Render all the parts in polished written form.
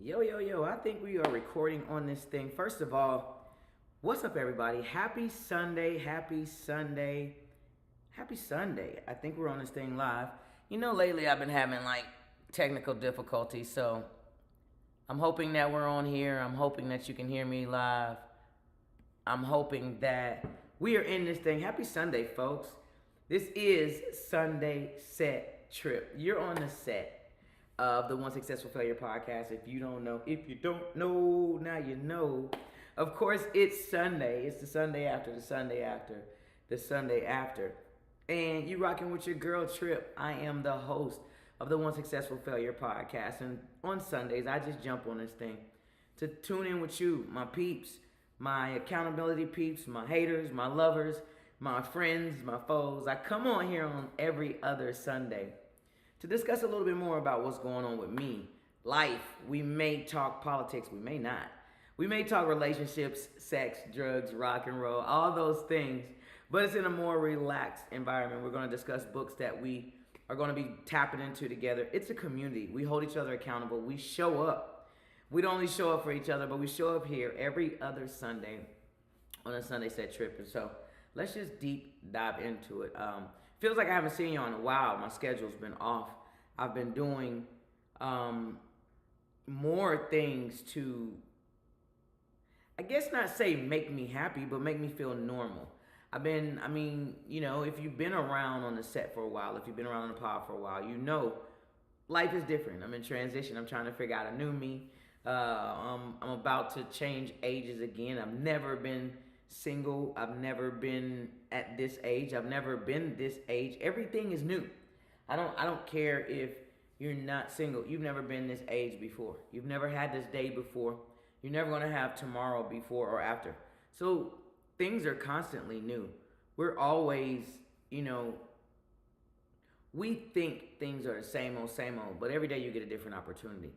Yo, yo, yo, I think we are recording on this thing. First of all, what's up, everybody? Happy Sunday, happy Sunday, happy Sunday. I think we're on this thing live. Lately I've been having like technical difficulties, so I'm hoping that we're on here. I'm hoping that you can hear me live. I'm hoping that we are in this thing. Happy Sunday, folks. This is Sunday Set Trip. You're on the set of the One Successful Failure podcast. If you don't know, now you know. Of course, it's Sunday. It's the Sunday after, the Sunday after, the Sunday after. And you rocking with your girl Trip. I am the host of the One Successful Failure podcast. And on Sundays, I just jump on this thing to tune in with you, my peeps, my accountability peeps, my haters, my lovers, my friends, my foes. I come on here on every other Sunday to discuss a little bit more about what's going on with me, life. We may talk politics, we may not. We may talk relationships, sex, drugs, rock and roll, all those things, but it's in a more relaxed environment. We're going to discuss books that we are going to be tapping into together. It's a community. We hold each other accountable. We show up. We don't only show up for each other, but we show up here every other Sunday on a Sunday Set Trip. And so let's just deep dive into it. Feels like I haven't seen you in a while. My schedule's been off. I've been doing more things to, I guess not say make me happy, but make me feel normal. If you've been around on the set for a while, if you've been around on the pod for a while, you know life is different. I'm in transition. I'm trying to figure out a new me. I'm about to change ages again. I've never been single. I've never been at this age. I've never been this age. Everything is new. I don't care if you're not single. You've never been this age before. You've never had this day before. You're never going to have tomorrow before or after. So things are constantly new. We're always, we think things are the same old, but every day you get a different opportunity.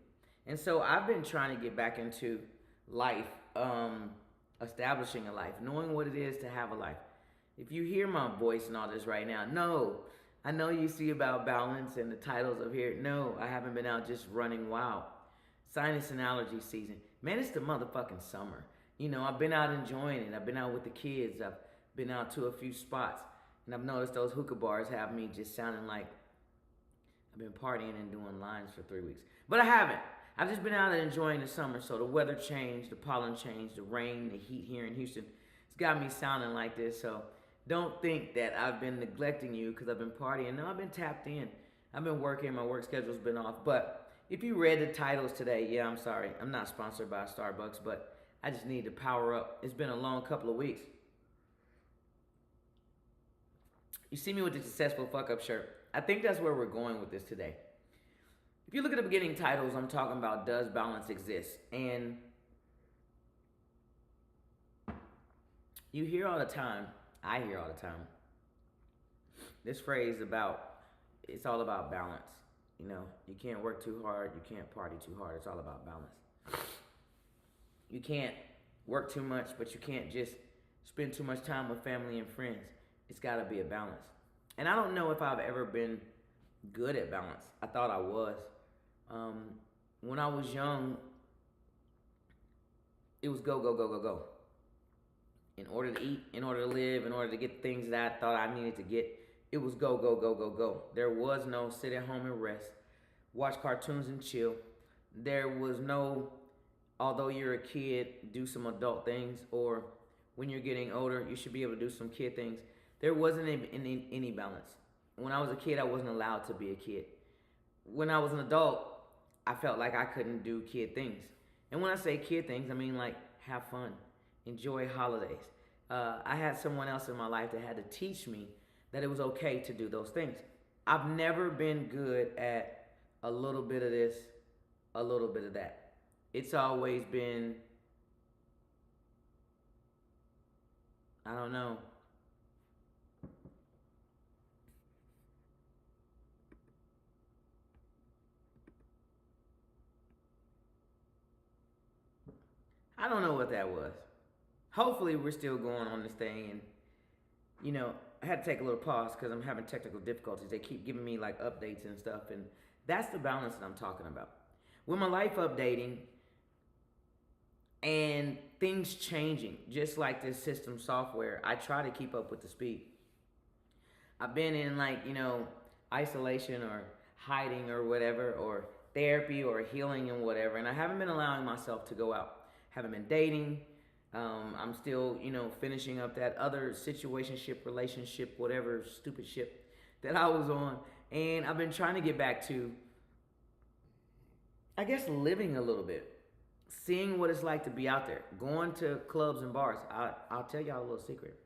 And so I've been trying to get back into life, establishing a life, knowing what it is to have a life. If you hear my voice and all this right now, no, I know you see about balance and the titles of here. No, I haven't been out just running wild. Sinus and allergy season. Man, it's the motherfucking summer. I've been out enjoying it. I've been out with the kids. I've been out to a few spots. And I've noticed those hookah bars have me just sounding like I've been partying and doing lines for 3 weeks. But I haven't. I've just been out and enjoying the summer. So the weather changed, the pollen changed, the rain, the heat here in Houston. It's got me sounding like this. So don't think that I've been neglecting you because I've been partying. No, I've been tapped in. I've been working. My work schedule's been off. But if you read the titles today, yeah, I'm sorry. I'm not sponsored by Starbucks, but I just need to power up. It's been a long couple of weeks. You see me with the successful fuck up shirt. I think that's where we're going with this today. If you look at the beginning titles, I'm talking about does balance exist? And you hear all the time, I hear all the time, this phrase about it's all about balance. You can't work too hard, you can't party too hard. It's all about balance. You can't work too much, but you can't just spend too much time with family and friends. It's got to be a balance. And I don't know if I've ever been good at balance. I thought I was. When I was young, it was go, go, go, go, go. In order to eat, in order to live, in order to get things that I thought I needed to get, it was go, go, go, go, go. There was no sit at home and rest, watch cartoons and chill. There was no, although you're a kid, do some adult things, or when you're getting older, you should be able to do some kid things. There wasn't any balance. When I was a kid, I wasn't allowed to be a kid. When I was an adult, I felt like I couldn't do kid things. And when I say kid things, I mean like have fun, enjoy holidays. I had someone else in my life that had to teach me that it was okay to do those things. I've never been good at a little bit of this, a little bit of that. It's always been, I don't know. I don't know what that was. Hopefully we're still going on this thing, and I had to take a little pause because I'm having technical difficulties. They keep giving me like updates and stuff, and that's the balance that I'm talking about. With my life updating, and things changing, just like this system software. I try to keep up with the speed. I've been in, like, isolation or hiding or whatever, or therapy or healing and whatever, and I haven't been allowing myself to go out. Haven't been dating. I'm still, finishing up that other situationship, relationship, whatever stupid ship that I was on, and I've been trying to get back to, I guess, living a little bit, seeing what it's like to be out there, going to clubs and bars. I'll tell y'all a little secret,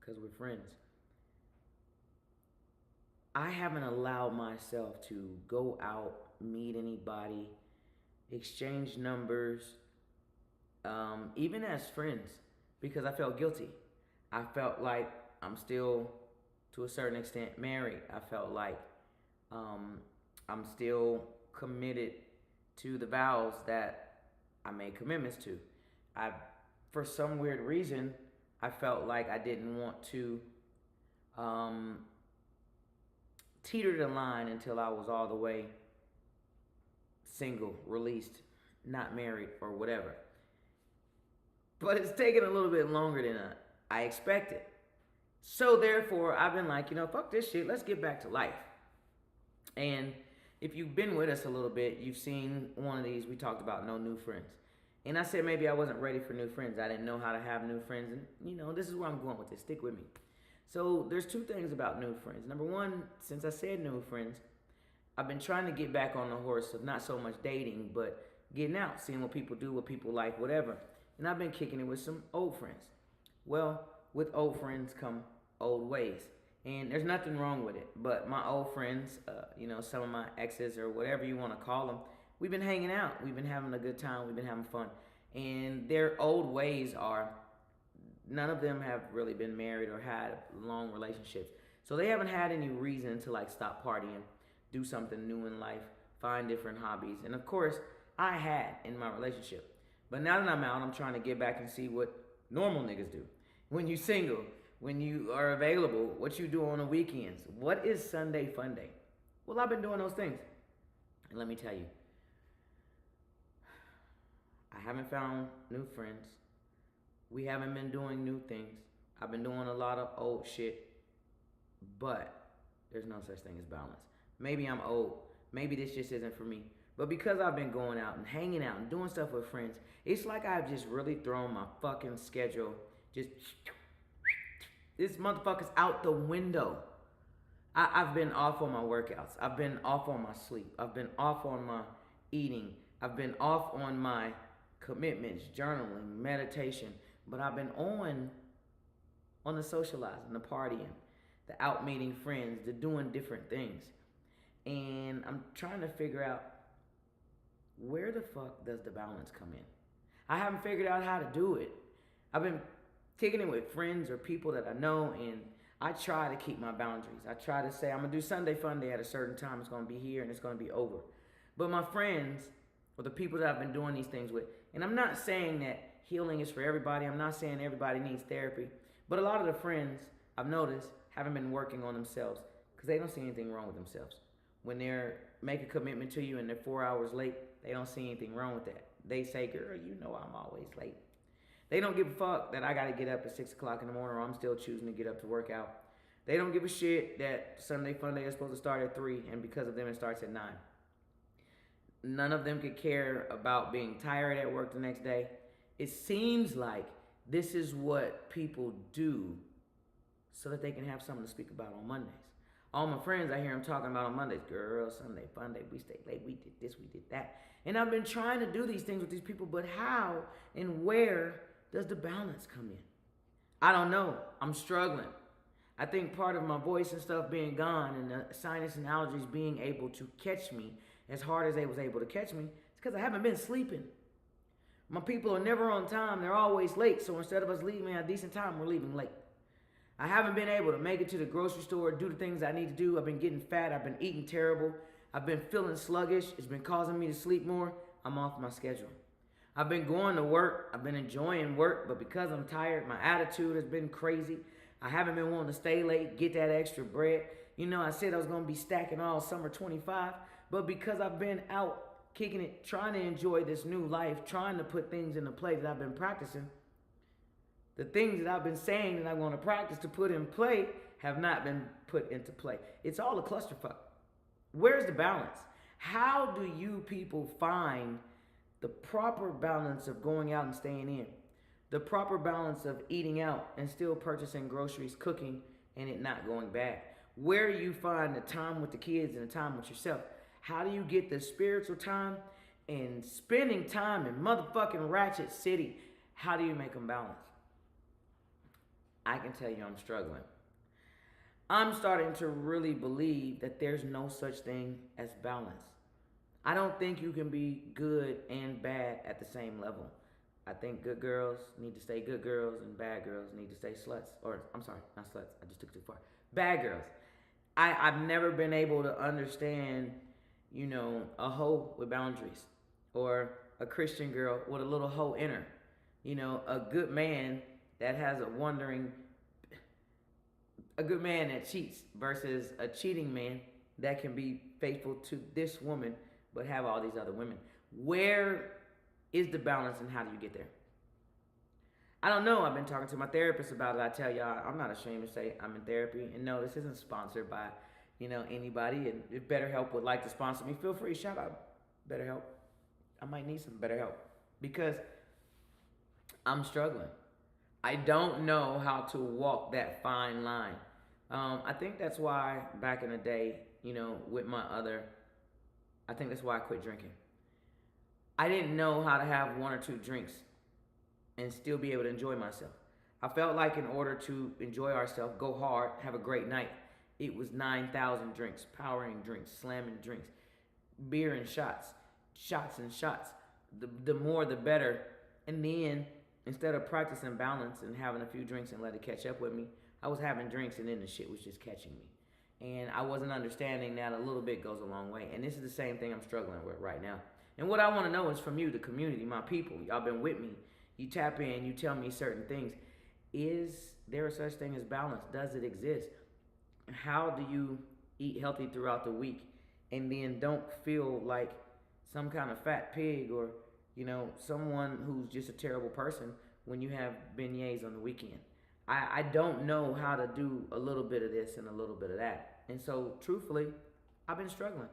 because we're friends. I haven't allowed myself to go out, meet anybody, exchange numbers, even as friends, because I felt guilty. I felt like I'm still, to a certain extent, married. I felt like I'm still committed to the vows that I made commitments to. I, for some weird reason, I felt like I didn't want to teeter the line until I was all the way single, released, not married, or whatever. But it's taken a little bit longer than I expected. So therefore, I've been like, fuck this shit. Let's get back to life. And if you've been with us a little bit, you've seen one of these. We talked about no new friends. And I said maybe I wasn't ready for new friends. I didn't know how to have new friends. And, this is where I'm going with this. Stick with me. So there's two things about new friends. Number one, since I said new friends, I've been trying to get back on the horse of not so much dating, but getting out, seeing what people do, what people like, whatever. And I've been kicking it with some old friends. Well, with old friends come old ways. And there's nothing wrong with it. But my old friends, some of my exes or whatever you want to call them, we've been hanging out. We've been having a good time. We've been having fun. And their old ways are, none of them have really been married or had long relationships. So they haven't had any reason to stop partying, do something new in life, find different hobbies. And of course, I had in my relationship. But now that I'm out, I'm trying to get back and see what normal niggas do. When you single, when you are available, what you do on the weekends. What is Sunday fun day? Well, I've been doing those things. And let me tell you, I haven't found new friends. We haven't been doing new things. I've been doing a lot of old shit. But there's no such thing as balance. Maybe I'm old. Maybe this just isn't for me. But because I've been going out and hanging out and doing stuff with friends, it's like I've just really thrown my fucking schedule. This motherfucker's out the window. I've been off on my workouts. I've been off on my sleep. I've been off on my eating. I've been off on my commitments, journaling, meditation. But I've been on the socializing, the partying, the out meeting friends, the doing different things. And I'm trying to figure out, where the fuck does the balance come in? I haven't figured out how to do it. I've been kicking it with friends or people that I know, and I try to keep my boundaries. I try to say, I'm going to do Sunday fun day at a certain time. It's going to be here and it's going to be over. But my friends, or the people that I've been doing these things with, and I'm not saying that healing is for everybody. I'm not saying everybody needs therapy. But a lot of the friends I've noticed haven't been working on themselves because they don't see anything wrong with themselves. When they're make a commitment to you and they're 4 hours late, they don't see anything wrong with that. They say, girl, I'm always late. They don't give a fuck that I got to get up at 6 o'clock in the morning or I'm still choosing to get up to work out. They don't give a shit that Sunday fun day is supposed to start at 3 and because of them it starts at 9. None of them could care about being tired at work the next day. It seems like this is what people do so that they can have something to speak about on Mondays. All my friends, I hear them talking about on Mondays, girl, Sunday fun day, we stayed late, we did this, we did that. And I've been trying to do these things with these people, but how and where does the balance come in? I don't know. I'm struggling. I think part of my voice and stuff being gone and the sinus and allergies being able to catch me as hard as they was able to catch me is because I haven't been sleeping. My people are never on time. They're always late. So instead of us leaving at a decent time, we're leaving late. I haven't been able to make it to the grocery store, do the things I need to do. I've been getting fat. I've been eating terrible. I've been feeling sluggish. It's been causing me to sleep more. I'm off my schedule. I've been going to work. I've been enjoying work, but because I'm tired, my attitude has been crazy. I haven't been wanting to stay late, get that extra bread. I said I was going to be stacking all summer 25, but because I've been out kicking it, trying to enjoy this new life, trying to put things into play that I've been practicing. The things that I've been saying that I'm going to practice to put in play have not been put into play. It's all a clusterfuck. Where's the balance? How do you people find the proper balance of going out and staying in? The proper balance of eating out and still purchasing groceries, cooking, and it not going bad? Where do you find the time with the kids and the time with yourself? How do you get the spiritual time and spending time in motherfucking Ratchet City? How do you make them balance? I can tell you I'm struggling. I'm starting to really believe that there's no such thing as balance. I don't think you can be good and bad at the same level. I think good girls need to stay good girls and bad girls need to stay sluts. Or, I'm sorry, not sluts. I just took it too far. Bad girls. I've never been able to understand, a hoe with boundaries. Or a Christian girl with a little hoe in her. A good man that has a good man that cheats versus a cheating man that can be faithful to this woman but have all these other women. Where is the balance and how do you get there? I don't know. I've been talking to my therapist about it. I tell y'all, I'm not ashamed to say I'm in therapy. And no, this isn't sponsored by, anybody. And if BetterHelp would like to sponsor me, feel free. Shout out BetterHelp. I might need some BetterHelp because I'm struggling. I don't know how to walk that fine line. I think that's why back in the day, I think that's why I quit drinking. I didn't know how to have one or two drinks and still be able to enjoy myself. I felt like in order to enjoy ourselves, go hard, have a great night, it was 9,000 drinks, powering drinks, slamming drinks, beer and shots and shots. The more the better. And then instead of practicing balance and having a few drinks and let it catch up with me, I was having drinks and then the shit was just catching me. And I wasn't understanding that a little bit goes a long way. And this is the same thing I'm struggling with right now. And what I want to know is from you, the community, my people. Y'all been with me. You tap in, you tell me certain things. Is there a such thing as balance? Does it exist? How do you eat healthy throughout the week and then don't feel like some kind of fat pig or, someone who's just a terrible person when you have beignets on the weekend? I don't know how to do a little bit of this and a little bit of that. And so, truthfully, I've been struggling.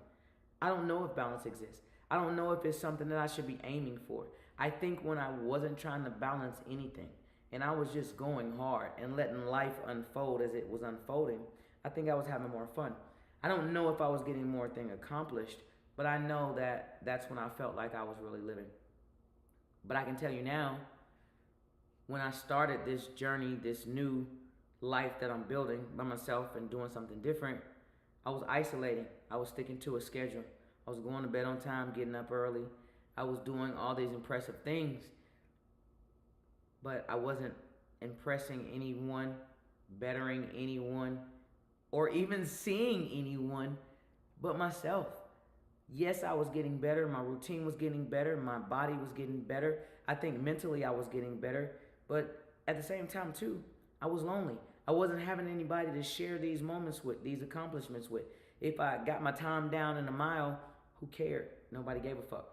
I don't know if balance exists. I don't know if it's something that I should be aiming for. I think when I wasn't trying to balance anything and I was just going hard and letting life unfold as it was unfolding, I think I was having more fun. I don't know if I was getting more thing accomplished, but I know that that's when I felt like I was really living. But I can tell you now, when I started this journey, this new life that I'm building by myself and doing something different, I was isolating. I was sticking to a schedule. I was going to bed on time, getting up early. I was doing all these impressive things, but I wasn't impressing anyone, bettering anyone, or even seeing anyone but myself. Yes, I was getting better. My routine was getting better. My body was getting better. I think mentally I was getting better. But at the same time, too, I was lonely. I wasn't having anybody to share these moments with, these accomplishments with. If I got my time down in a mile, who cared? Nobody gave a fuck.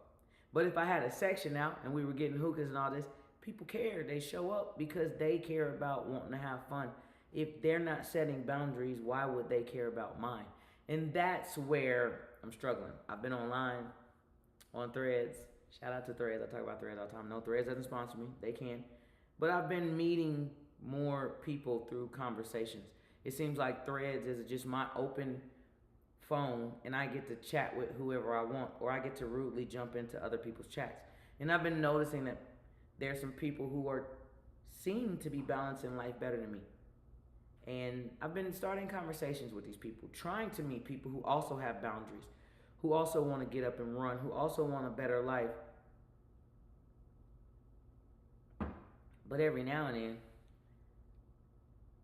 But if I had a section out and we were getting hookahs and all this, people cared. They show up because they care about wanting to have fun. If they're not setting boundaries, why would they care about mine? And that's where I'm struggling. I've been online on Threads. Shout out to Threads. I talk about Threads all the time. No, Threads doesn't sponsor me. They can. But I've been meeting more people through conversations. It seems like Threads is just my open phone and I get to chat with whoever I want, or I get to rudely jump into other people's chats. And I've been noticing that there's some people who seem to be balancing life better than me. And I've been starting conversations with these people, trying to meet people who also have boundaries, who also want to get up and run, who also want a better life. But every now and then,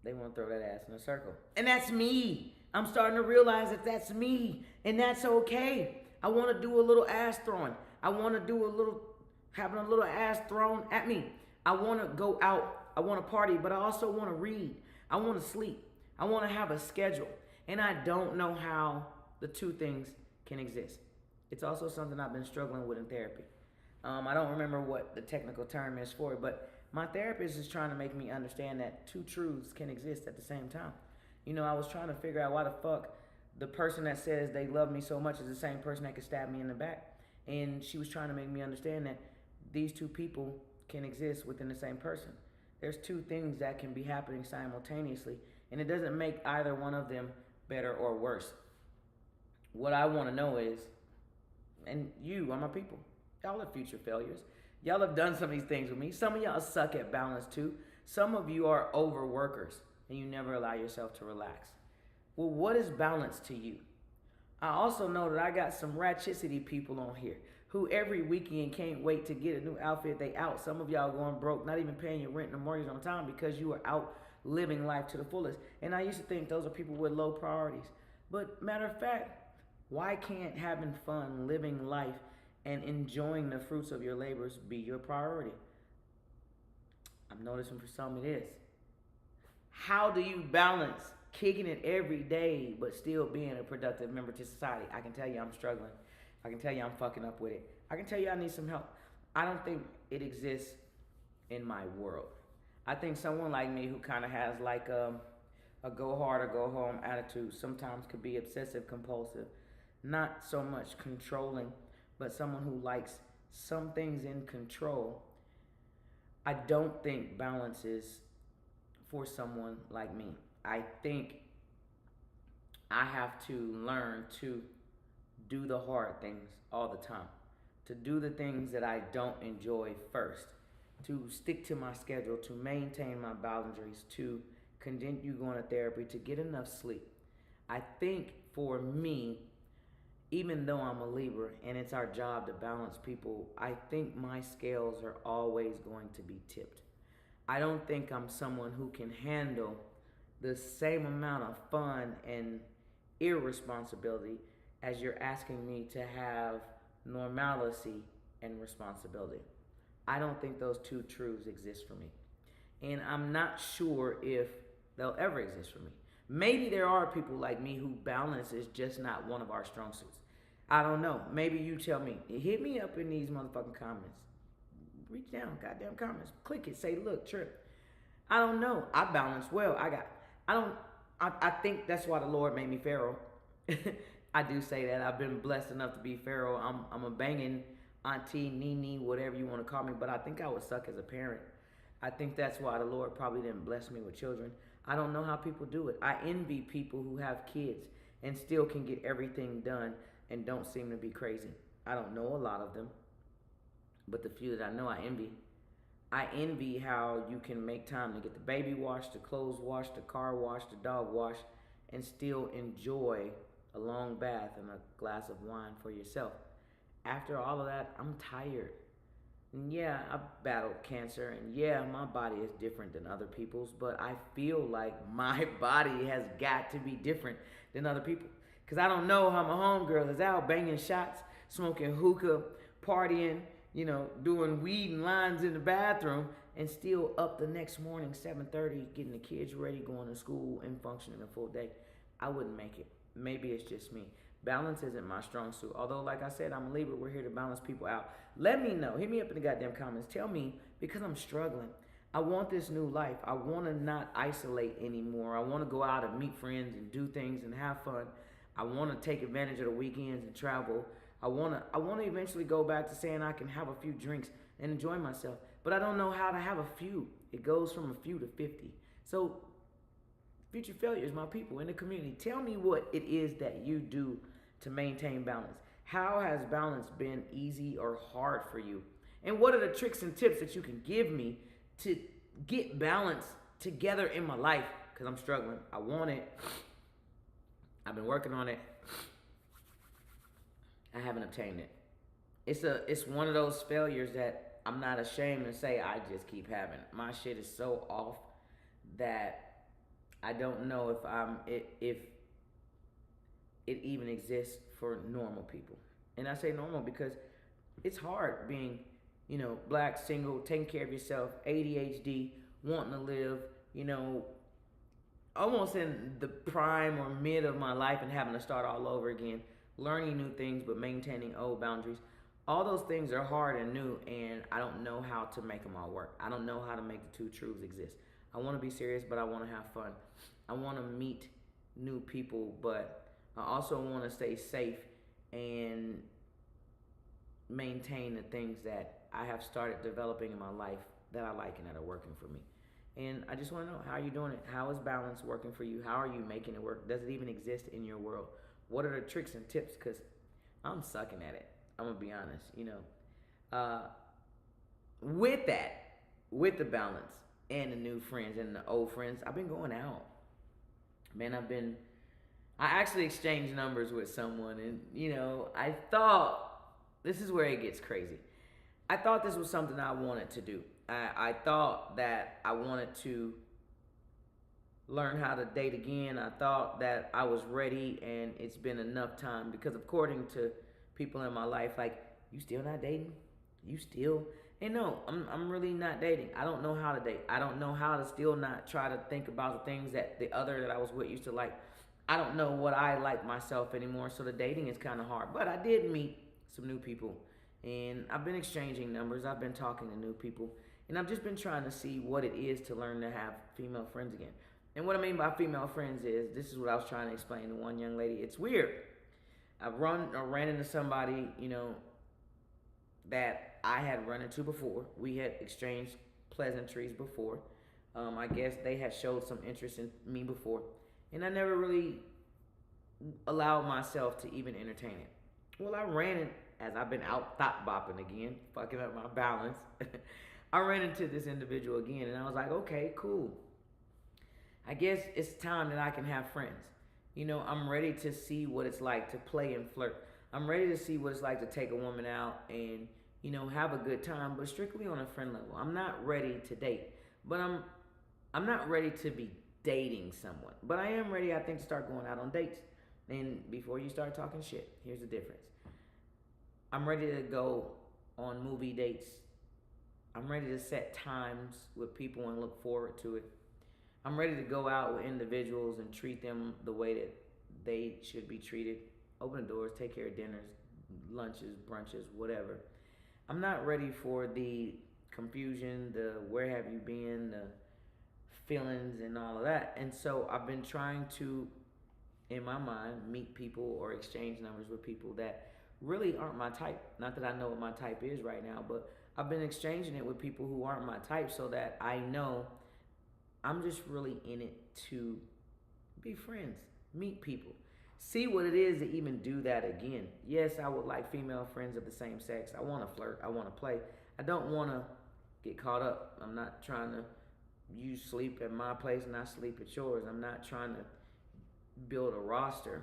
they want to throw that ass in a circle. And that's me. I'm starting to realize that that's me. And that's okay. I want to do a little ass throwing. I want to do having a little ass thrown at me. I want to go out. I want to party, but I also want to read. I want to sleep. I want to have a schedule. And I don't know how the two things can exist. It's also something I've been struggling with in therapy. I don't remember what the technical term is for it, but my therapist is trying to make me understand that two truths can exist at the same time. I was trying to figure out why the fuck the person that says they love me so much is the same person that could stab me in the back. And she was trying to make me understand that these two people can exist within the same person. There's two things that can be happening simultaneously, and it doesn't make either one of them better or worse. What I want to know is, and you are my people, y'all are future failures. Y'all have done some of these things with me. Some of y'all suck at balance too. Some of you are overworkers and you never allow yourself to relax. Well, what is balance to you? I also know that I got some ratchicity people on here who every weekend can't wait to get a new outfit. They out. Some of y'all going broke, not even paying your rent and mortgage on time because you are out living life to the fullest. And I used to think those are people with low priorities. But matter of fact, why can't having fun, living life, and enjoying the fruits of your labors be your priority? I'm noticing for some it is. How do you balance kicking it every day but still being a productive member to society? I can tell you I'm struggling. I can tell you I'm fucking up with it. I can tell you I need some help. I don't think it exists in my world. I think someone like me who kind of has like a go hard or go home attitude sometimes could be obsessive compulsive. Not so much controlling, but someone who likes some things in control. I don't think balance is for someone like me. I think I have to learn to do the hard things all the time, to do the things that I don't enjoy first, to stick to my schedule, to maintain my boundaries, to continue going to therapy, to get enough sleep. I think for me, even though I'm a Libra and it's our job to balance people, I think my scales are always going to be tipped. I don't think I'm someone who can handle the same amount of fun and irresponsibility as you're asking me to have normalcy and responsibility. I don't think those two truths exist for me. And I'm not sure if they'll ever exist for me. Maybe there are people like me who balance is just not one of our strong suits. I don't know. Maybe you tell me. Hit me up in these motherfucking comments. Reach down, goddamn comments. Click it. Say, look, trip. I don't know. I balance well. I think that's why the Lord made me Pharaoh. I do say that. I've been blessed enough to be Pharaoh. I'm a banging auntie, nini, whatever you want to call me, but I think I would suck as a parent. I think that's why the Lord probably didn't bless me with children. I don't know how people do it. I envy people who have kids and still can get everything done and don't seem to be crazy. I don't know a lot of them, but the few that I know, I envy. I envy how you can make time to get the baby washed, the clothes washed, the car washed, the dog washed, and still enjoy a long bath and a glass of wine for yourself. After all of that, I'm tired. And yeah, I've battled cancer, and yeah, my body is different than other people's, but I feel like my body has got to be different than other people. Because I don't know how my homegirl is out banging shots, smoking hookah, partying, doing weed and lines in the bathroom, and still up the next morning, 7:30, getting the kids ready, going to school, and functioning a full day. I wouldn't make it. Maybe it's just me. Balance isn't my strong suit. Although, like I said, I'm a Libra. We're here to balance people out. Let me know. Hit me up in the goddamn comments. Tell me, because I'm struggling. I want this new life. I want to not isolate anymore. I want to go out and meet friends and do things and have fun. I want to take advantage of the weekends and travel. I want to eventually go back to saying I can have a few drinks and enjoy myself. But I don't know how to have a few. It goes from a few to 50. So, future failures, my people in the community, tell me what it is that you do to maintain balance. How has balance been easy or hard for you? And what are the tricks and tips that you can give me to get balance together in my life? Because I'm struggling. I want it. I've been working on it. I haven't obtained it. It's one of those failures that I'm not ashamed to say I just keep having. My shit is so off that I don't know if it even exists for normal people. And I say normal because it's hard being, black, single, taking care of yourself, ADHD, wanting to live, almost in the prime or mid of my life and having to start all over again. learning new things but maintaining old boundaries. All those things are hard and new, and I don't know how to make them all work. I don't know how to make the two truths exist. I want to be serious, but I want to have fun. I want to meet new people, but I also want to stay safe and maintain the things that I have started developing in my life that I like and that are working for me. And I just want to know, how are you doing it? How is balance working for you? How are you making it work? Does it even exist in your world? What are the tricks and tips? Because I'm sucking at it. I'm going to be honest, Uh, with that, with the balance and the new friends and the old friends, I've been going out. Man, I actually exchanged numbers with someone, and, I thought, this is where it gets crazy. I thought this was something I wanted to do. I thought that I wanted to learn how to date again. I thought that I was ready, and it's been enough time because, according to people in my life, like, you still not dating? You still? And no, I'm really not dating. I don't know how to date. I don't know how to still not try to think about the things that the other that I was with used to like. I don't know what I like myself anymore, so the dating is kind of hard. But I did meet some new people, and I've been exchanging numbers. I've been talking to new people, and I've just been trying to see what it is to learn to have female friends again. And what I mean by female friends is, this is what I was trying to explain to one young lady. It's weird. I ran into somebody, that I had run into before. We had exchanged pleasantries before. I guess they had showed some interest in me before, and I never really allowed myself to even entertain it. Well, I ran it as I've been out thought bopping again, fucking up my balance. I ran into this individual again, and I was like, okay, cool. I guess it's time that I can have friends. I'm ready to see what it's like to play and flirt. I'm ready to see what it's like to take a woman out and, have a good time, but strictly on a friend level. I'm not ready to date, but I'm not ready to be dating someone. But I am ready, I think, to start going out on dates. And before you start talking shit, here's the difference. I'm ready to go on movie dates. I'm ready to set times with people and look forward to it. I'm ready to go out with individuals and treat them the way that they should be treated. Open the doors, take care of dinners, lunches, brunches, whatever. I'm not ready for the confusion, the where have you been, the feelings, and all of that. And so I've been trying to, in my mind, meet people or exchange numbers with people that really aren't my type. Not that I know what my type is right now, but I've been exchanging it with people who aren't my type so that I know I'm just really in it to be friends, meet people, see what it is to even do that again. Yes, I would like female friends of the same sex. I want to flirt. I want to play. I don't want to get caught up. I'm not trying to, you sleep at my place and I sleep at yours. I'm not trying to build a roster.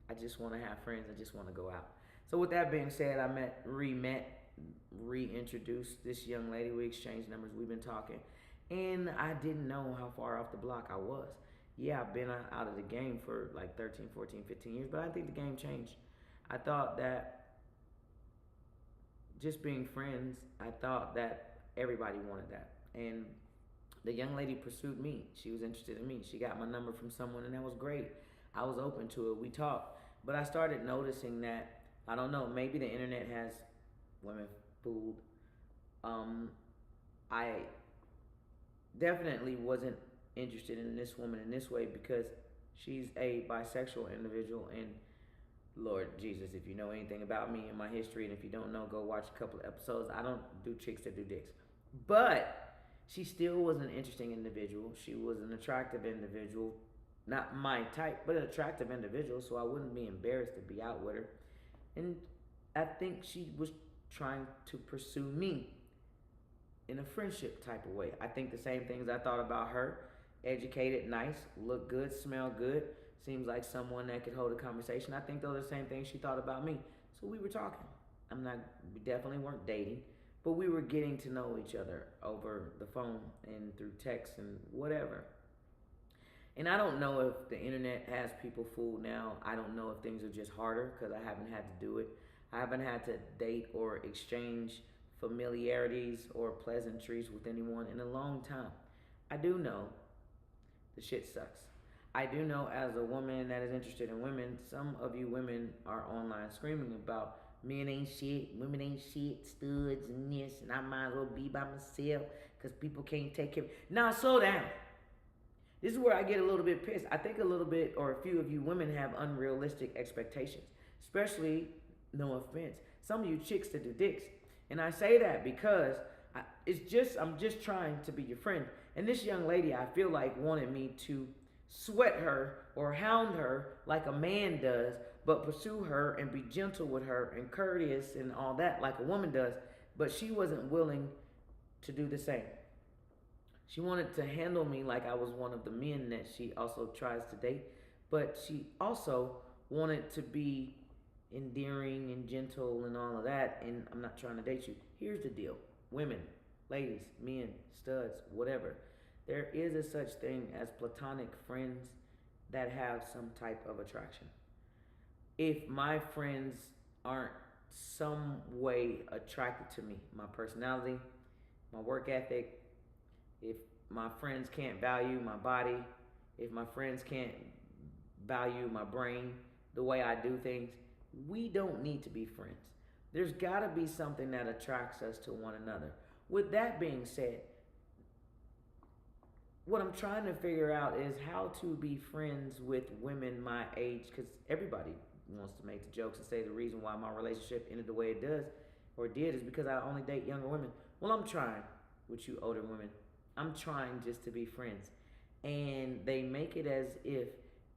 I just want to have friends. I just want to go out. So with that being said, I reintroduced this young lady. We exchanged numbers. We've been talking. And I didn't know how far off the block I was. Yeah, I've been out of the game for like 13, 14, 15 years, but I think the game changed. I thought that just being friends, I thought that everybody wanted that. And the young lady pursued me. She was interested in me. She got my number from someone, and that was great. I was open to it. We talked. But I started noticing that, I don't know, maybe the internet has women fooled. I definitely wasn't interested in this woman in this way because she's a bisexual individual, and Lord Jesus, if you know anything about me and my history, and if you don't know, go watch a couple of episodes. I don't do chicks that do dicks. But she still was an interesting individual. She was an attractive individual. Not my type, but an attractive individual, so I wouldn't be embarrassed to be out with her. And I think she was trying to pursue me in a friendship type of way. I think the same things I thought about her. Educated, nice, look good, smell good, seems like someone that could hold a conversation. I think those are the same things she thought about me. So we were talking. We definitely weren't dating, but we were getting to know each other over the phone and through text and whatever. And I don't know if the internet has people fooled now. I don't know if things are just harder because I haven't had to do it. I haven't had to date or exchange familiarities or pleasantries with anyone in a long time. I do know the shit sucks. I do know as a woman that is interested in women, some of you women are online screaming about men ain't shit, women ain't shit, studs and this, and I might as well be by myself because people can't take care of me. Now, slow down. This is where I get a little bit pissed. I think a little bit, or a few of you women have unrealistic expectations, especially, no offense, some of you chicks that do dicks. And I say that because I'm just trying to be your friend. And this young lady, I feel like, wanted me to sweat her or hound her like a man does, but pursue her and be gentle with her and courteous and all that like a woman does. But she wasn't willing to do the same. She wanted to handle me like I was one of the men that she also tries to date, but she also wanted to be endearing and gentle and all of that. And I'm not trying to date you. Here's the deal: women, ladies, men, studs, whatever. There is a such thing as platonic friends that have some type of attraction. If my friends aren't some way attracted to me, my personality, my work ethic, if my friends can't value my body, if my friends can't value my brain, the way I do things, we don't need to be friends. There's got to be something that attracts us to one another. With that being said, what I'm trying to figure out is how to be friends with women my age, because everybody wants to make the jokes and say the reason why my relationship ended the way it does or did is because I only date younger women. Well, I'm trying with you older women. I'm trying just to be friends. And they make it as if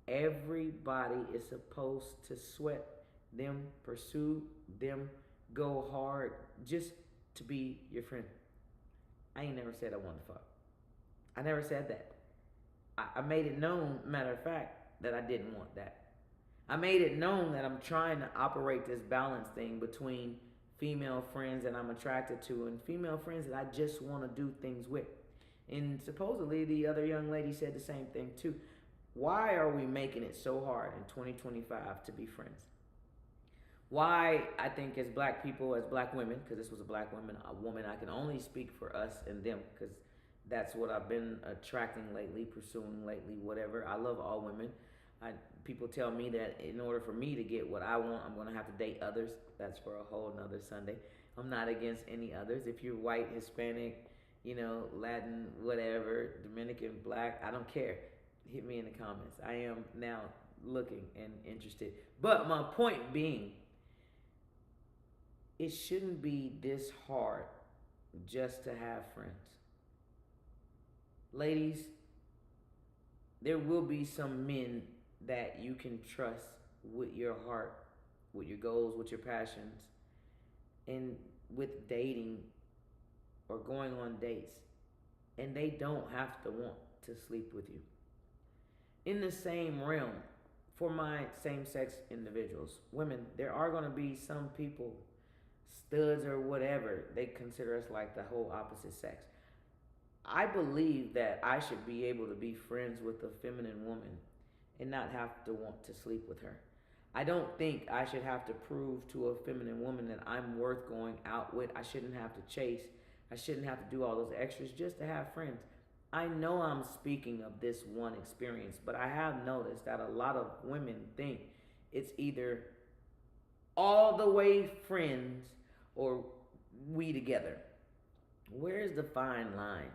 everybody is supposed to sweat them, pursue them, go hard just to be your friend. I ain't never said I wanted to fuck. I never said that. I made it known, matter of fact, that I didn't want that. I made it known that I'm trying to operate this balance thing between female friends that I'm attracted to and female friends that I just want to do things with. And supposedly the other young lady said the same thing too. Why are we making it so hard in 2025 to be friends? Why, I think, as black people, as black women, because this was a woman, I can only speak for us and them, because that's what I've been attracting lately, pursuing lately, whatever. I love all women. People tell me that in order for me to get what I want, I'm going to have to date others. That's for a whole nother Sunday. I'm not against any others. If you're white, Hispanic, Latin, whatever, Dominican, black, I don't care. Hit me in the comments. I am now looking and interested. But my point being, it shouldn't be this hard just to have friends. Ladies, there will be some men that you can trust with your heart, with your goals, with your passions, and with dating or going on dates. And they don't have to want to sleep with you. In the same realm, for my same-sex individuals, women, there are going to be some people, studs or whatever, they consider us like the whole opposite sex. I believe that I should be able to be friends with a feminine woman and not have to want to sleep with her. I don't think I should have to prove to a feminine woman that I'm worth going out with. I shouldn't have to chase. I shouldn't have to do all those extras just to have friends. I know I'm speaking of this one experience, but I have noticed that a lot of women think it's either all the way friends or we together. Where's the fine line?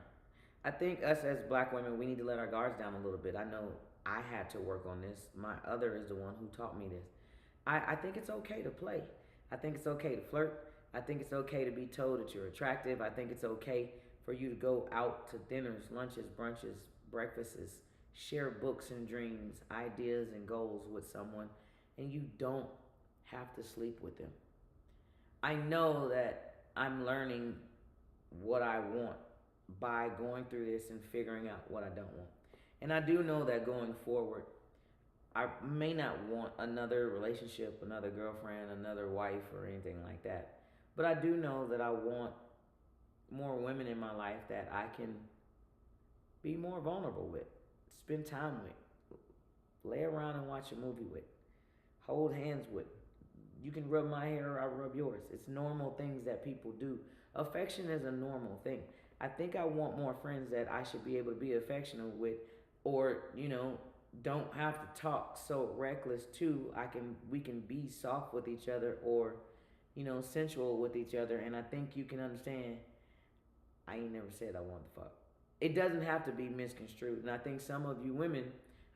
I think us as black women, we need to let our guards down a little bit. I know I had to work on this. My other is the one who taught me this. I think it's okay to play. I think it's okay to flirt. I think it's okay to be told that you're attractive. I think it's okay for you to go out to dinners, lunches, brunches, breakfasts, share books and dreams, ideas and goals with someone, and you don't have to sleep with them. I know that I'm learning what I want by going through this and figuring out what I don't want. And I do know that going forward, I may not want another relationship, another girlfriend, another wife, or anything like that. But I do know that I want more women in my life that I can be more vulnerable with, spend time with, lay around and watch a movie with, hold hands with. You can rub my hair or I rub yours. It's normal things that people do. Affection is a normal thing. I think I want more friends that I should be able to be affectionate with, or, don't have to talk so reckless too. We can be soft with each other, or sensual with each other, and I think you can understand. I ain't never said I want to fuck. It doesn't have to be misconstrued. And I think some of you women,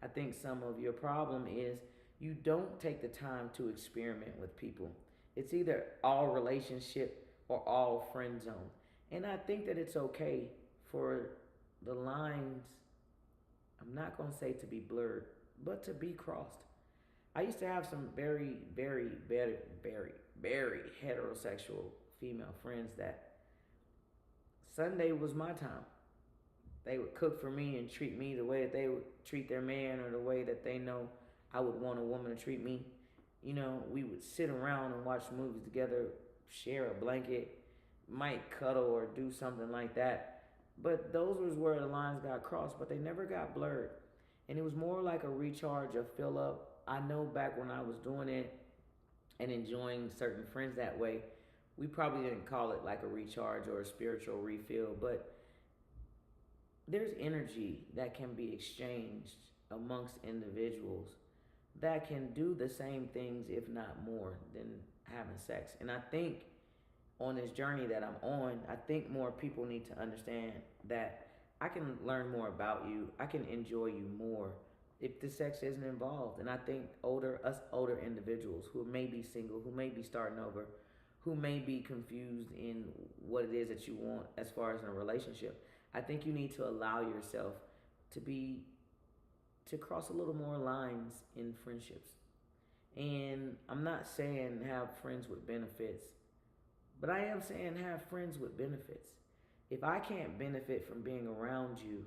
I think some of your problem is you don't take the time to experiment with people. It's either all relationship or all friend zone. And I think that it's okay for the lines, I'm not going to say to be blurred, but to be crossed. I used to have some very, very, very, very, very heterosexual female friends that Sunday was my time. They would cook for me and treat me the way that they would treat their man, or the way that they know I would want a woman to treat me. We would sit around and watch movies together, share a blanket, might cuddle or do something like that. But those was where the lines got crossed, but they never got blurred. And it was more like a recharge, a fill up. I know back when I was doing it and enjoying certain friends that way, we probably didn't call it like a recharge or a spiritual refill, but there's energy that can be exchanged amongst individuals that can do the same things, if not more, than having sex. And I think on this journey that I'm on, I think more people need to understand that I can learn more about you. I can enjoy you more if the sex isn't involved. And I think us older individuals who may be single, who may be starting over, who may be confused in what it is that you want as far as in a relationship, I think you need to allow yourself to cross a little more lines in friendships. And I'm not saying have friends with benefits, but I am saying have friends with benefits. If I can't benefit from being around you,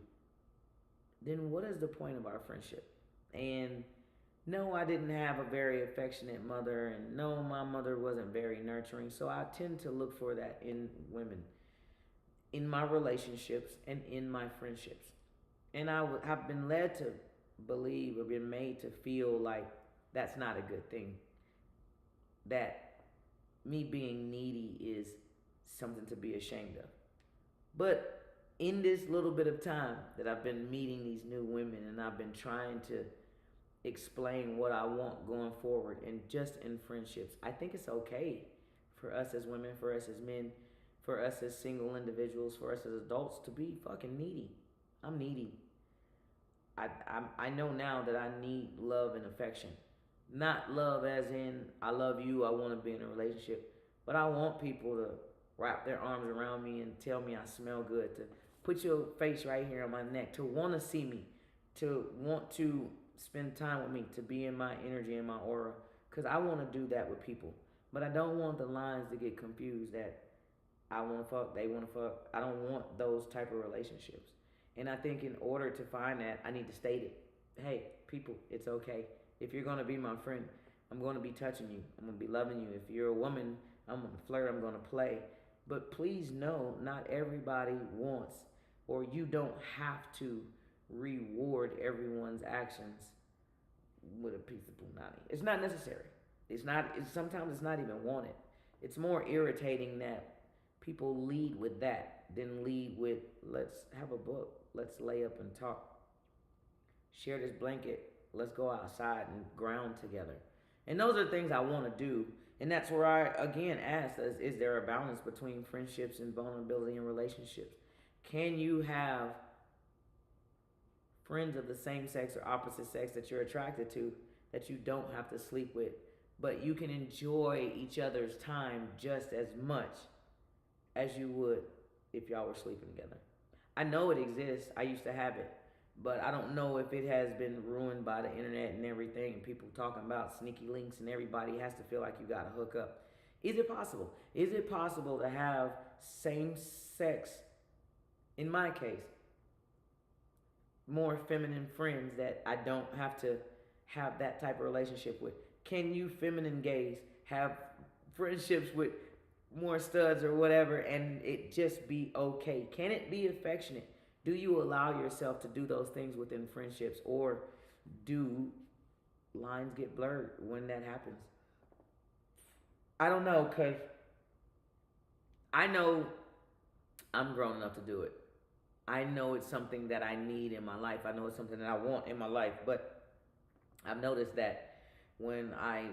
then what is the point of our friendship? And no, I didn't have a very affectionate mother, and no, my mother wasn't very nurturing. So I tend to look for that in women, in my relationships, and in my friendships. And have been led to believe, or been made to feel like that's not a good thing. That me being needy is something to be ashamed of. But in this little bit of time that I've been meeting these new women, and I've been trying to explain what I want going forward, and just in friendships, I think it's okay for us as women, for us as men, for us as single individuals, for us as adults to be fucking needy. I'm needy. I know now that I need love and affection. Not love as in I love you, I want to be in a relationship, but I want people to wrap their arms around me and tell me I smell good, to put your face right here on my neck, to want to see me, to want to spend time with me, to be in my energy and my aura, because I want to do that with people. But I don't want the lines to get confused that I want to fuck, they want to fuck. I don't want those type of relationships. And I think in order to find that, I need to state it. Hey, people, it's okay. If you're going to be my friend, I'm going to be touching you. I'm going to be loving you. If you're a woman, I'm going to flirt, I'm going to play. But please know, not everybody wants, or you don't have to reward everyone's actions with a piece of punani. It's not necessary. Sometimes it's not even wanted. It's more irritating that people lead with that than lead with, let's have a book, let's lay up and talk, share this blanket, let's go outside and ground together. And those are things I want to do. And that's where I again ask, is there a balance between friendships and vulnerability in relationships? Can you have friends of the same sex or opposite sex that you're attracted to, that you don't have to sleep with, but you can enjoy each other's time just as much as you would if y'all were sleeping together? I know it exists. I used to have it. But I don't know if it has been ruined by the internet and everything, and people talking about sneaky links, and everybody has to feel like you got to hook up. Is it possible? Is it possible to have same sex, in my case, more feminine friends that I don't have to have that type of relationship with? Can you feminine gays have friendships with more studs or whatever and it just be okay? Can it be affectionate? Do you allow yourself to do those things within friendships, or do lines get blurred when that happens? I don't know, because I know I'm grown enough to do it. I know it's something that I need in my life. I know it's something that I want in my life. But I've noticed that when I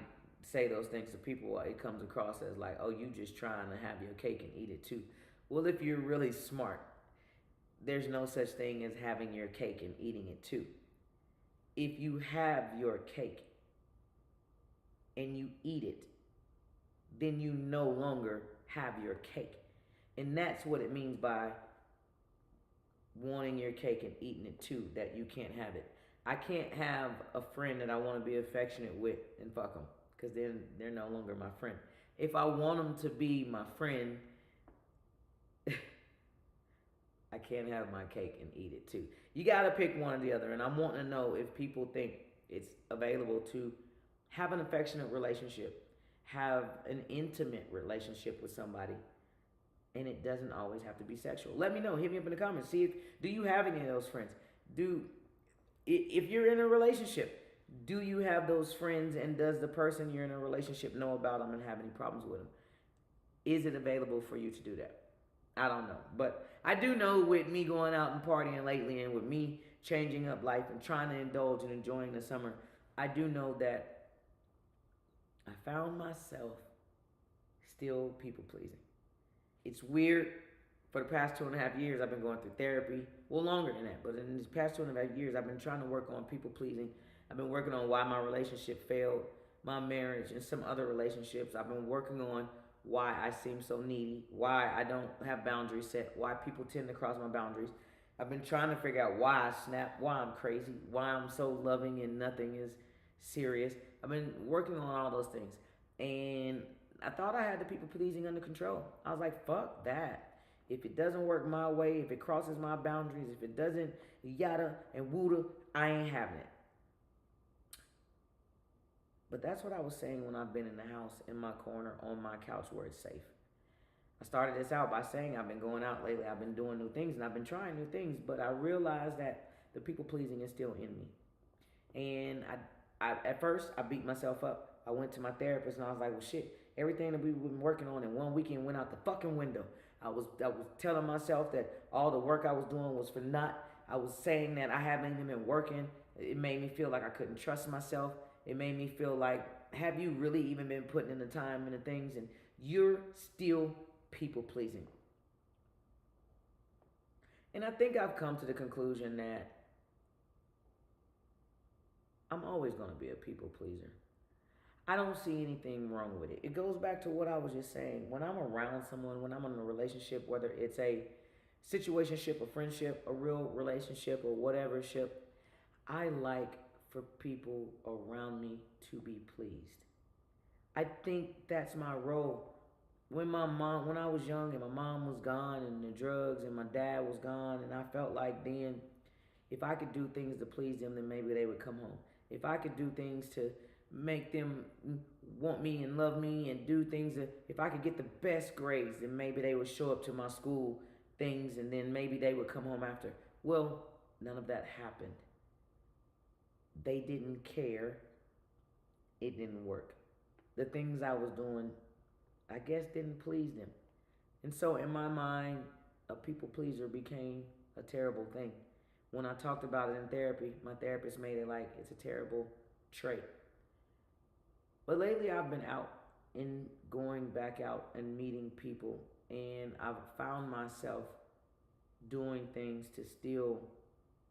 say those things to people, it comes across as like, oh, you just trying to have your cake and eat it too. Well, if you're really smart, there's no such thing as having your cake and eating it too. If you have your cake and you eat it, then you no longer have your cake. And that's what it means by wanting your cake and eating it too, that you can't have it. I can't have a friend that I want to be affectionate with and fuck them, because then they're no longer my friend. If I want them to be my friend, I can't have my cake and eat it too. You got to pick one or the other. And I'm wanting to know if people think it's available to have an affectionate relationship, have an intimate relationship with somebody, and it doesn't always have to be sexual. Let me know. Hit me up in the comments. See if do you have any of those friends? Do if you're in a relationship, do you have those friends, and does the person you're in a relationship know about them and have any problems with them? Is it available for you to do that? I don't know. But I do know with me going out and partying lately and with me changing up life and trying to indulge and enjoying the summer, I do know that I found myself still people pleasing. It's weird. For the past 2.5 years, I've been going through therapy. Well, longer than that. But in these past 2.5 years, I've been trying to work on people pleasing. I've been working on why my relationship failed, my marriage, and some other relationships. I've been working on why I seem so needy, why I don't have boundaries set, why people tend to cross my boundaries. I've been trying to figure out why I snap, why I'm crazy, why I'm so loving and nothing is serious. I've been working on all those things. And I thought I had the people pleasing under control. I was like, fuck that. If it doesn't work my way, if it crosses my boundaries, if it doesn't yada and woota, I ain't having it. But that's what I was saying when I've been in the house, in my corner, on my couch where it's safe. I started this out by saying I've been going out lately, I've been doing new things, and I've been trying new things, but I realized that the people pleasing is still in me. And I at first, I beat myself up. I went to my therapist and I was like, well, shit, everything that we've been working on in one weekend went out the fucking window. I was telling myself that all the work I was doing was for naught. I was saying that I haven't even been working. It made me feel like I couldn't trust myself. It made me feel like, have you really even been putting in the time and the things? And you're still people pleasing. And I think I've come to the conclusion that I'm always going to be a people pleaser. I don't see anything wrong with it. It goes back to what I was just saying. When I'm around someone, when I'm in a relationship, whether it's a situationship, a friendship, a real relationship, or whatever ship, I like for people around me to be pleased. I think that's my role. When I was young and my mom was gone and the drugs and my dad was gone, and I felt like then if I could do things to please them, then maybe they would come home. If I could do things to make them want me and love me and do things that, if I could get the best grades, then maybe they would show up to my school things and then maybe they would come home after. Well, none of that happened. They didn't care. It didn't work. The things I was doing, I guess, didn't please them. And so in my mind, a people pleaser became a terrible thing. When I talked about it in therapy, my therapist made it like it's a terrible trait. But lately I've been out and going back out and meeting people, and I've found myself doing things to still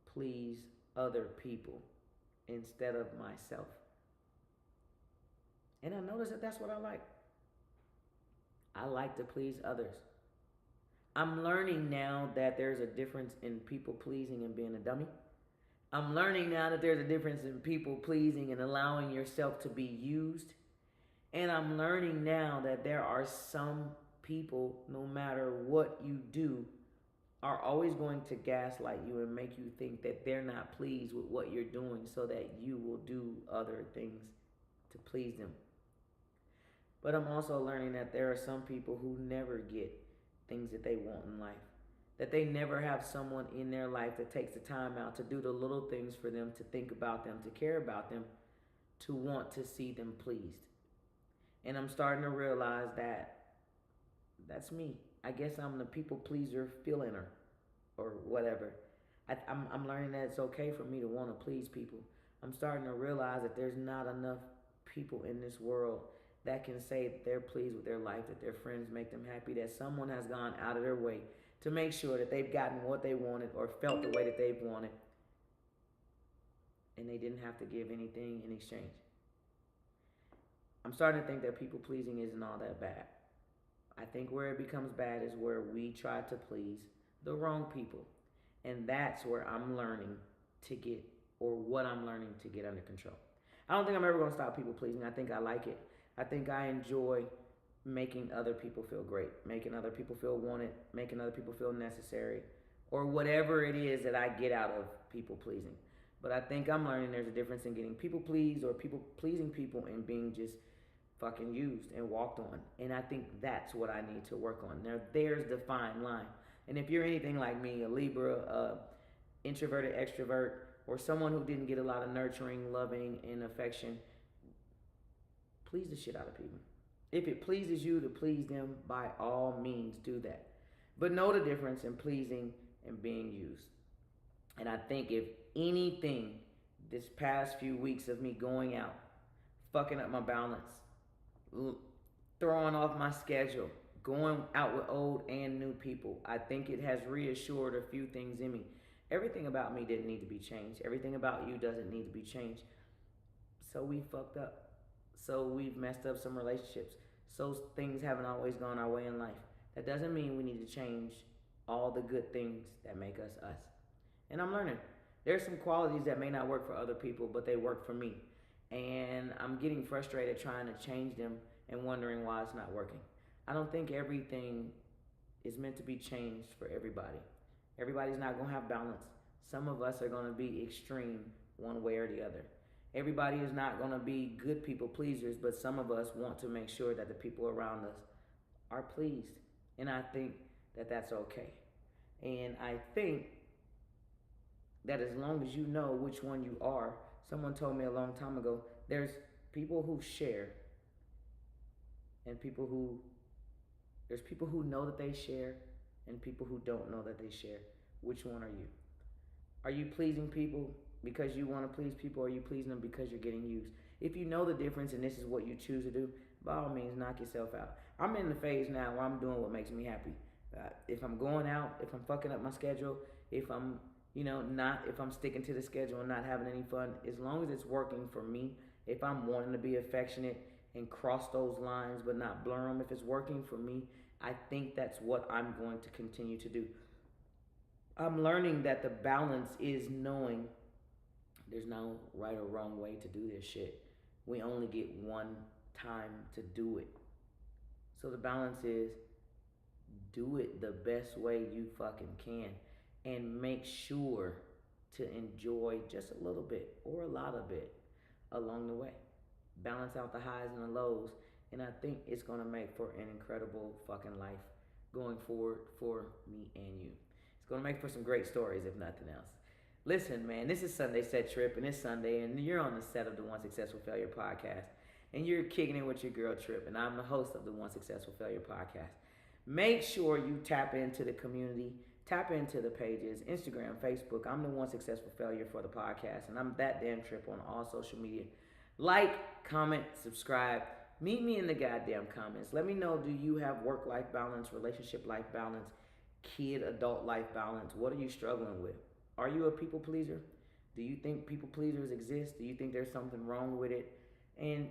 please other people instead of myself. And I noticed that that's what I like. I like to please others. I'm learning now that there's a difference in people pleasing and being a dummy. I'm learning now that there's a difference in people pleasing and allowing yourself to be used. And I'm learning now that there are some people, no matter what you do, are always going to gaslight you and make you think that they're not pleased with what you're doing so that you will do other things to please them. But I'm also learning that there are some people who never get things that they want in life. That they never have someone in their life that takes the time out to do the little things for them, to think about them, to care about them, to want to see them pleased. And I'm starting to realize that that's me. I guess I'm the people pleaser feeling or whatever. I'm learning that it's okay for me to want to please people. I'm starting to realize that there's not enough people in this world that can say that they're pleased with their life, that their friends make them happy, that someone has gone out of their way to make sure that they've gotten what they wanted or felt the way that they've wanted, and they didn't have to give anything in exchange. I'm starting to think that people pleasing isn't all that bad. I think where it becomes bad is where we try to please the wrong people. And that's where I'm learning to get, or what I'm learning to get under control. I don't think I'm ever going to stop people pleasing. I think I like it. I think I enjoy making other people feel great, making other people feel wanted, making other people feel necessary, or whatever it is that I get out of people pleasing. But I think I'm learning there's a difference in getting people pleased or people pleasing people and being just fucking used and walked on. And I think that's what I need to work on. Now, there's the fine line. And if you're anything like me, a Libra, introverted extrovert, or someone who didn't get a lot of nurturing, loving, and affection, please the shit out of people. If it pleases you to please them, by all means do that. But know the difference in pleasing and being used. And I think if anything, this past few weeks of me going out, fucking up my balance, throwing off my schedule, going out with old and new people, I think it has reassured a few things in me. Everything about me didn't need to be changed. Everything about you doesn't need to be changed. So we fucked up. So we've messed up some relationships. So things haven't always gone our way in life. That doesn't mean we need to change all the good things that make us us. And I'm learning. There's some qualities that may not work for other people, but they work for me. And I'm getting frustrated trying to change them and wondering why it's not working. I don't think everything is meant to be changed for everybody. Everybody's not going to have balance. Some of us are going to be extreme one way or the other. Everybody is not going to be good people pleasers, but some of us want to make sure that the people around us are pleased. And I think that that's okay. And I think that as long as you know which one you are, someone told me a long time ago, there's people who share and there's people who know that they share and people who don't know that they share. Which one are you? Are you pleasing people because you want to please people, or are you pleasing them because you're getting used? If you know the difference and this is what you choose to do, by all means, knock yourself out. I'm in the phase now where I'm doing what makes me happy. If I'm going out, if I'm fucking up my schedule, if I'm if I'm sticking to the schedule and not having any fun, as long as it's working for me, if I'm wanting to be affectionate and cross those lines but not blur them, if it's working for me, I think that's what I'm going to continue to do. I'm learning that the balance is knowing there's no right or wrong way to do this shit. We only get one time to do it. So the balance is do it the best way you fucking can. And make sure to enjoy just a little bit or a lot of it along the way. Balance out the highs and the lows. And I think it's going to make for an incredible fucking life going forward for me and you. It's going to make for some great stories, if nothing else. Listen, man, this is Sunday Set Trip, and it's Sunday, and you're on the set of the One Successful Failure podcast. And you're kicking it with your girl, Trip, and I'm the host of the One Successful Failure podcast. Make sure you tap into the community. Tap into the pages, Instagram, Facebook. I'm the One Successful Failure for the podcast, and I'm ThatDamn Trip on all social media. Like, comment, subscribe. Meet me in the goddamn comments. Let me know, do you have work-life balance, relationship-life balance, kid-adult life balance? What are you struggling with? Are you a people pleaser? Do you think people pleasers exist? Do you think there's something wrong with it? And,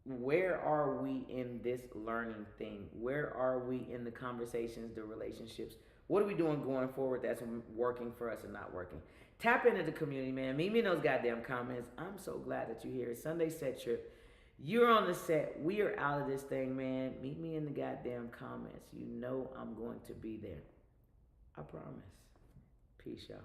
where are we in this learning thing? Where are we in the conversations, the relationships? What are we doing going forward that's working for us and not working? Tap into the community, man. Meet me in those goddamn comments. I'm so glad that you're here. Sunday Set Trip. You're on the set. We are out of this thing, man. Meet me in the goddamn comments. You know I'm going to be there. I promise. Peace, y'all.